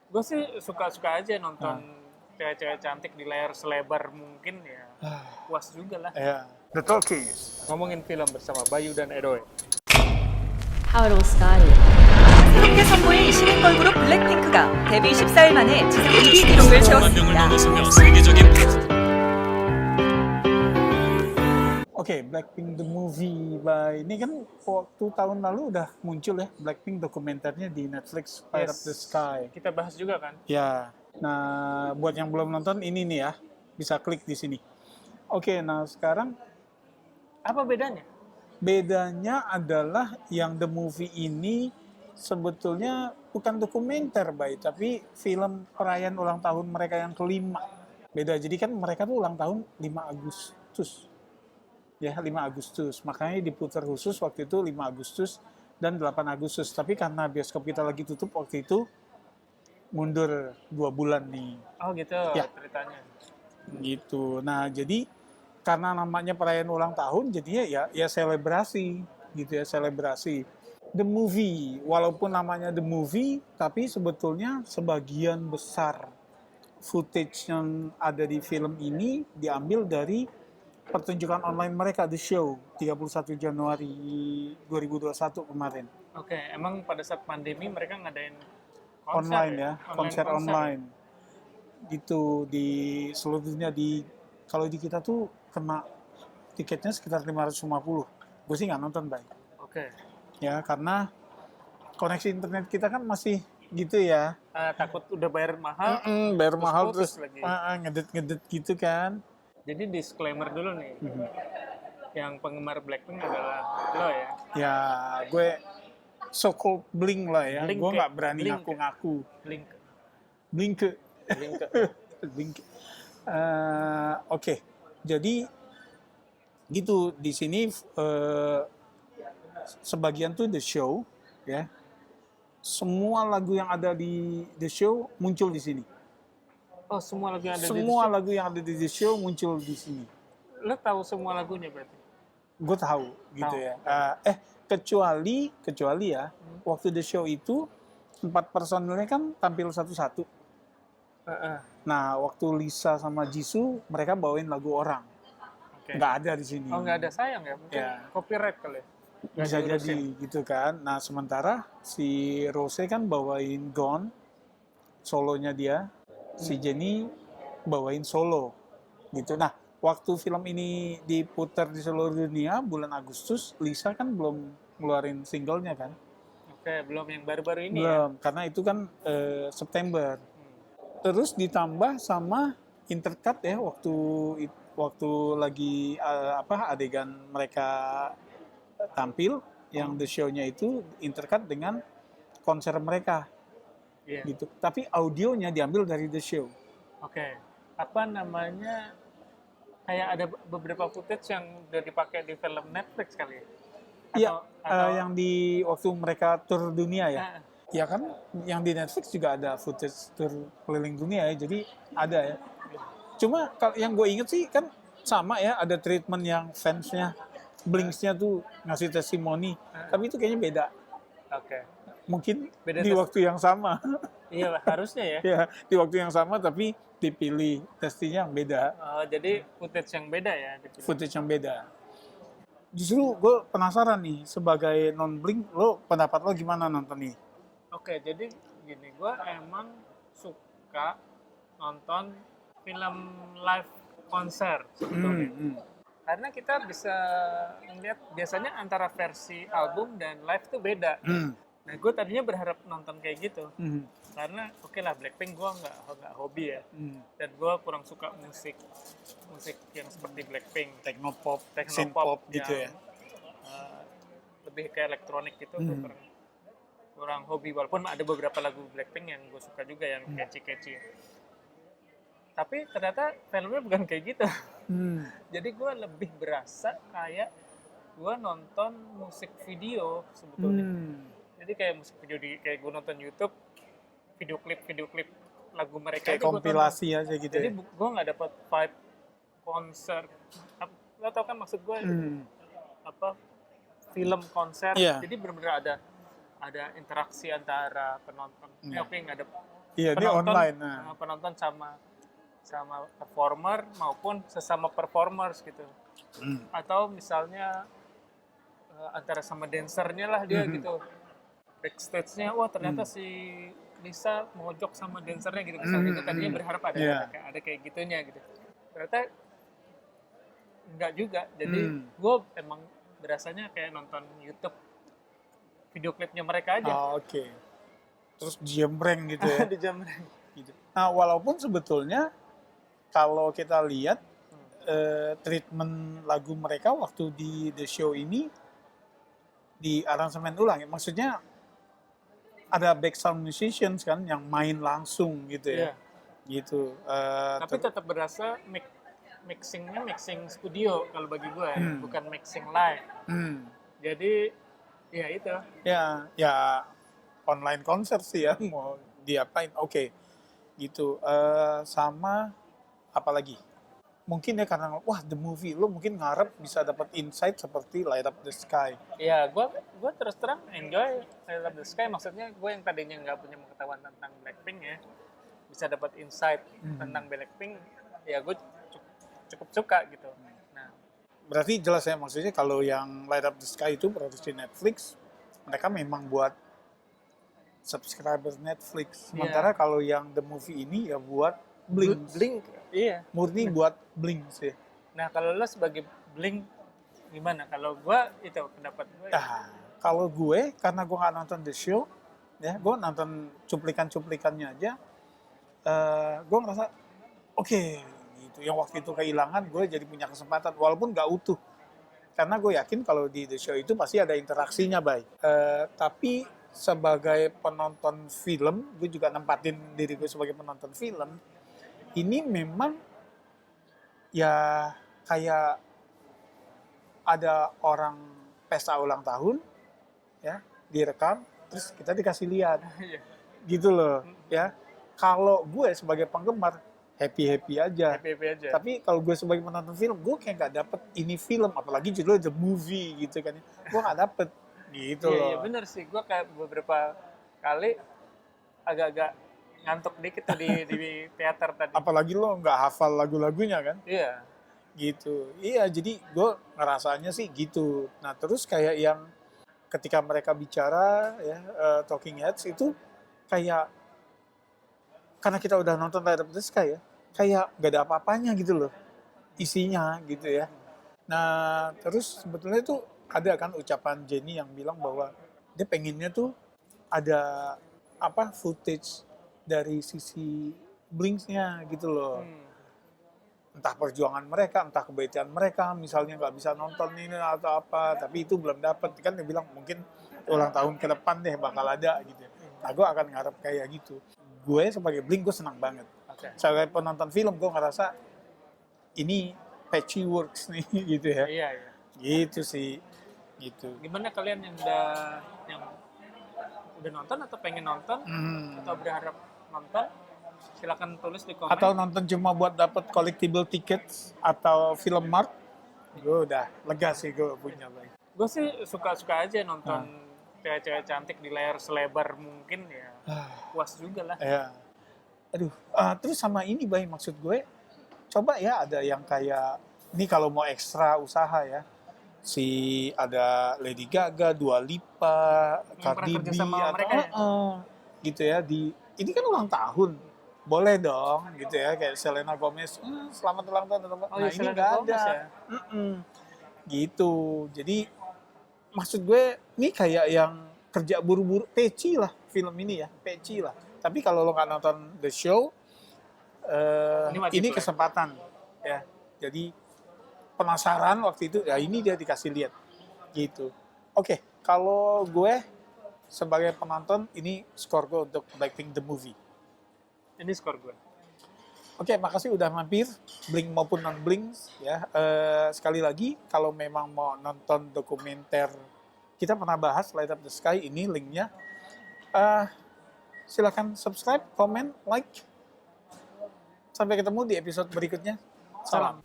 Gue sih suka-suka aja nonton cewek-cewek cantik di layar selebar mungkin ya. Puas juga lah. The Talkies. Ngomongin film bersama Bayu dan Edoy. How it all started. 새롭게 선보인 신인 걸그룹 블랙핑크가 데뷔 14일 만에 지상 1위 기록을 세웠습니다. Oke, Blackpink the movie by ini kan waktu tahun lalu udah muncul ya Blackpink dokumenternya di Netflix Fire Up the Sky. Kita bahas juga kan? Ya, nah buat yang belum nonton ini nih ya, bisa klik di sini. Oke, nah sekarang Apa bedanya? bedanya adalah yang the movie ini sebetulnya bukan dokumenter, Bay, tapi film perayaan ulang tahun mereka yang kelima. Beda, jadi kan mereka tuh ulang tahun 5 Agustus. Ya, 5 Agustus. Makanya diputar khusus waktu itu 5 Agustus dan 8 Agustus. Tapi karena bioskop kita lagi tutup waktu itu, mundur 2 bulan nih. Oh gitu Ya. ceritanya. Gitu. Nah, jadi karena namanya perayaan ulang tahun, jadinya ya selebrasi gitu ya, selebrasi. The movie, walaupun namanya the movie, tapi sebetulnya sebagian besar footage yang ada di film ini diambil dari pertunjukan online mereka, The Show, 31 Januari 2021 kemarin. Oke, emang pada saat pandemi mereka ngadain konser Online ya, konser konser. online. Gitu di seluruh dunia, kalau di kita tuh kena tiketnya sekitar 550. Gue sih nggak nonton, Bay. Oke. Ya, karena koneksi internet kita kan masih gitu ya. Takut udah bayar mahal. Bayar terus mahal putus terus lagi. ngedet-ngedet gitu kan. Jadi disclaimer dulu nih. Yang penggemar Blackpink adalah lo ya. Ya, gue so-called Blink lah ya. Blink Gue ya? nggak berani Blink. ngaku-ngaku. Link. Blink. Link. Blink. Oke. Jadi gitu di sini sebagian tuh The Show ya. Semua lagu yang ada di The Show muncul di sini. Oh, semua lagu yang ada Semua di lagu yang ada di The Show muncul di sini. lo tahu semua lagunya berarti? Gue tahu gitu Tahu. ya. Kecuali ya waktu The Show itu 4 personilnya kan tampil satu-satu. Nah, waktu Lisa sama Jisoo mereka bawain lagu orang. Oke. Nggak ada di sini. Oh, nggak ada, sayang ya? Mungkin Ya. copyright kali ya? Nggak Bisa diurusin. jadi gitu kan. Nah, sementara si Rose kan bawain Gone, solonya dia. Si Jennie bawain solo. Gitu. Nah, waktu film ini diputar di seluruh dunia bulan Agustus, Lisa kan belum ngeluarin singlenya kan? Oke, belum yang baru-baru ini ya? Belum, karena itu kan September. Terus ditambah sama intercut ya waktu lagi adegan mereka tampil yang The Show-nya itu intercut dengan konser mereka Iya. gitu. Tapi audionya diambil dari The Show. Oke. Apa namanya? Kayak ada beberapa footage yang udah dipakai di film Netflix kali ya? Iya, Atau yang di waktu mereka tur dunia ya. Nah, Ya kan, yang di Netflix juga ada footage tur keliling dunia ya, jadi ada ya. Cuma kalau yang gue inget sih kan sama ya, ada treatment yang fansnya, Blinks-nya tuh ngasih testimoni, tapi itu kayaknya beda. Oke. Mungkin Beda di waktu yang sama, Iya lah, harusnya ya. ya di waktu yang sama tapi dipilih testingnya yang beda, Jadi footage yang beda ya. dipilih. footage yang beda. Justru gue penasaran nih, sebagai non-Blink, lo pendapat lo gimana nonton nih? Oke, jadi gini, gue emang suka nonton film live konser sebetulnya. Karena kita bisa melihat biasanya antara versi album dan live tuh beda. Nah, gue tadinya berharap nonton kayak gitu. Karena oke lah, Blackpink gue nggak hobi ya. Dan gue kurang suka musik yang seperti Blackpink. Technopop, Technopop synthpop gitu ya. yang, lebih kayak elektronik gitu. Gue kurang hobi, walaupun ada beberapa lagu Blackpink yang gue suka juga yang catchy. Tapi ternyata filmnya bukan kayak gitu. Jadi gue lebih berasa kayak gue nonton musik video sebetulnya. Jadi kayak musik video kayak gue nonton YouTube, video klip lagu mereka Kayak aja gua kompilasi aja gitu tonton. Jadi ya. gue nggak dapat vibe konser. Lo tau kan maksud gue film konser. Iya. Jadi benar-benar ada interaksi antara penonton. Oke, nggak ada Iya, ini online. Nah. penonton sama performer maupun sesama performers gitu. Atau misalnya antara sama dancernya lah dia gitu. Backstage-nya, wah ternyata si Lisa mojok sama dancernya gitu misalnya. Itu tadinya berharap ada kayak gitunya gitu. Ternyata enggak juga. Jadi gue emang berasanya kayak nonton YouTube video klipnya mereka aja. Oh, oke. Terus jembreng gitu ya. Di jam Gitu. Nah, walaupun sebetulnya kalau kita lihat treatment lagu mereka waktu di The Show ini di aransemen ulang ya. Maksudnya ada background musicians kan yang main langsung gitu ya. Gitu. Tapi tetap berasa mixing studio kalau bagi gue, bukan mixing live. Jadi ya itu. Ya online konser sih ya, mau diapain, oke. Gitu. Sama apa lagi? Mungkin ya karena wah the movie, lo mungkin ngarep bisa dapat insight seperti Light Up the Sky. Ya, gue terus terang enjoy Light Up the Sky. Maksudnya gue yang tadinya nggak punya pengetahuan tentang Blackpink ya, bisa dapat insight tentang Blackpink. Ya gue cukup suka gitu. Nah, Berarti jelas ya, maksudnya kalau yang Light Up the Sky itu produksi Netflix, mereka memang buat subscriber Netflix. Sementara kalau yang the movie ini ya buat Blink. Iya. Murni buat Blink sih. Nah, kalau lo sebagai Blink gimana? Kalau gue itu pendapat gue. Nah, kalau gue karena gue nggak nonton The Show, ya gue nonton cuplikan-cuplikannya aja, gue ngerasa oke, gitu. Yang waktu itu kehilangan, gue jadi punya kesempatan walaupun nggak utuh. Karena gue yakin kalau di The Show itu pasti ada interaksinya, baik. Tapi sebagai penonton film, gue juga nempatin diri gue sebagai penonton film. Ini memang ya kayak ada orang pesta ulang tahun, ya direkam, terus kita dikasih lihat, gitu loh, ya. Kalau gue sebagai penggemar happy aja. Tapi kalau gue sebagai penonton film, gue kayak nggak dapet ini film, apalagi judulnya The Movie gitu kan, gue nggak dapet, gitu loh. Iya bener sih, gue kayak beberapa kali agak-agak ngantuk dikit tuh di teater tadi. Apalagi lo nggak hafal lagu-lagunya kan? Iya. Gitu. Iya, jadi gue ngerasanya sih gitu. Nah, terus kayak yang ketika mereka bicara ya Talking Heads itu kayak karena kita udah nonton Light Up the Sky ya, kayak gak ada apa-apanya gitu loh isinya gitu ya. Nah, terus sebetulnya tuh ada kan ucapan Jennie yang bilang bahwa dia pengennya tuh ada footage dari sisi Blinks-nya gitu loh. Entah perjuangan mereka, entah kebaikan mereka, misalnya nggak bisa nonton ini atau apa, tapi itu belum dapat. Kan dia bilang mungkin ulang tahun ke depan deh bakal ada gitu. Nah, gue akan ngarep kayak gitu. Gue sebagai Blink, gue senang banget. Sebagai penonton film, gue ngerasa ini patchy works nih gitu ya. Iya. Gitu sih. Gitu. Gimana kalian yang udah nonton atau pengen nonton atau berharap nonton? Silakan tulis di komen. Atau nonton cuma buat dapat collectible tickets atau film mart, gue udah lega sih gue punya. Gue sih suka-suka aja nonton cewek-cewek cantik di layar selebar mungkin ya. Puas juga lah. Ya. Aduh, terus sama ini Bay, maksud gue, coba ya ada yang kayak, ini kalau mau ekstra usaha ya, ada Lady Gaga, Dua Lipa, Cardi B, gitu ya, ini kan ulang tahun. Boleh dong gitu ya, kayak Selena Gomez, selamat ulang tahun. Nah ini nggak ada ya? Gitu. Jadi maksud gue ini kayak yang kerja buru-buru, peci lah film ini ya, peci lah. Tapi kalau lo nggak nonton The Show, ini kesempatan ya. Jadi penasaran waktu itu, ya ini dia dikasih lihat gitu. Oke, kalau gue sebagai penonton, ini skor gue untuk Blackpink The Movie. Ini skor gue. Oke, makasih udah mampir, Blink maupun non-Blink ya. Sekali lagi, kalau memang mau nonton dokumenter, kita pernah bahas Light Up the Sky, ini linknya. Silakan subscribe, komen, like. Sampai ketemu di episode berikutnya. Salam.